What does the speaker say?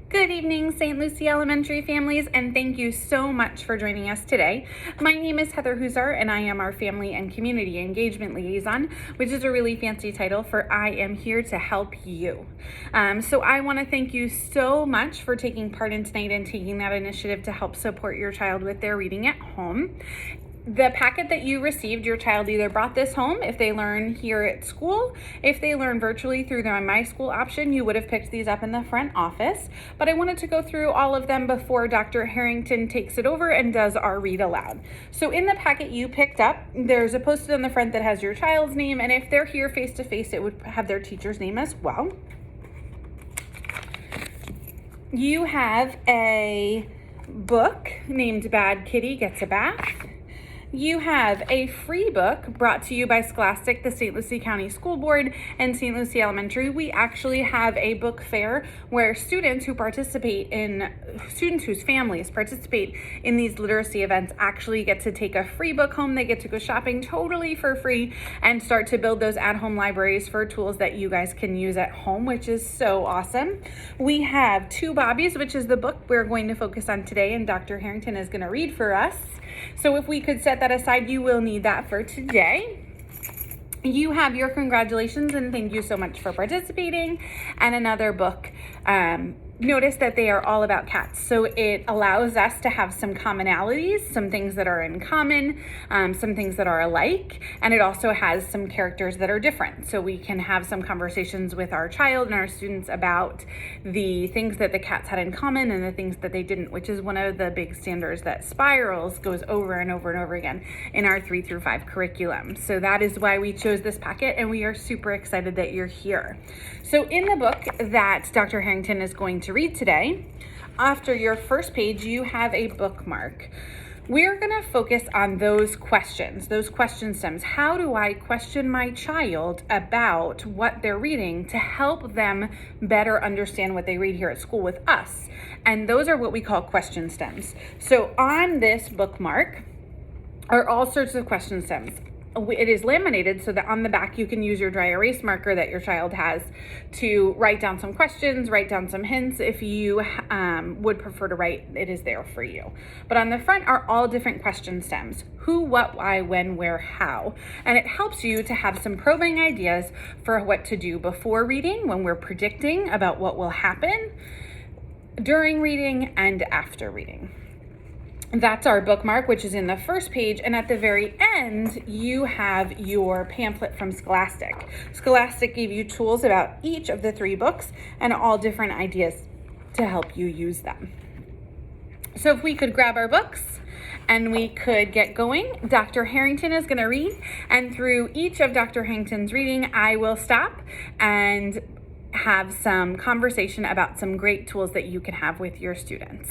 Good evening, St. Lucie Elementary families, and thank you so much for joining us today. My name is Heather Huzar, and I am our Family and Community Engagement Liaison, which is a really fancy title for I am here to help you. So I want to thank you so much for taking part in tonight and taking that initiative to help support your child with their reading at home. The packet that you received, your child either brought this home if they learn here at school. If they learn virtually through the My School option, you would have picked these up in the front office. But I wanted to go through all of them before Dr. Harrington takes it over and does our read aloud. So in the packet you picked up, there's a post-it on the front that has your child's name, and if they're here face-to-face, it would have their teacher's name as well. You have a book named Bad Kitty Gets a Bath. You have a free book brought to you by Scholastic, the St. Lucie County School Board, and St. Lucie Elementary. We actually have a book fair where students whose families participate in these literacy events actually get to take a free book home. They get to go shopping totally for free and start to build those at-home libraries for tools that you guys can use at home, which is so awesome. We have Two Bobbies, which is the book we're going to focus on today, and Dr. Harrington is going to read for us. So if we could set that aside, you will need that for today. You have your congratulations and thank you so much for participating, and another book. Notice that they are all about cats, so it allows us to have some commonalities, some things that are in common, some things that are alike, and it also has some characters that are different, so we can have some conversations with our child and our students about the things that the cats had in common and the things that they didn't, which is one of the big standards that Spirals goes over and over and over again in our 3 through 5 curriculum. So that is why we chose this packet, and we are super excited that you're here. So in the book that Dr. Harrington is going to read today, after your first page, you have a bookmark. We're going to focus on those questions, those question stems. How do I question my child about what they're reading to help them better understand what they read here at school with us? And those are what we call question stems. So on this bookmark are all sorts of question stems. It is laminated so that on the back you can use your dry erase marker that your child has to write down some questions, write down some hints. If you would prefer to write, it is there for you. But on the front are all different question stems: who, what, why, when, where, how. And it helps you to have some probing ideas for what to do before reading, when we're predicting about what will happen, during reading, and after reading. That's our bookmark, which is in the first page, and at the very end you have your pamphlet from Scholastic. Scholastic gave you tools about each of the 3 books and all different ideas to help you use them. So if we could grab our books and we could get going. Dr. Harrington is going to read, and through each of Dr. Harrington's reading I will stop and have some conversation about some great tools that you can have with your students.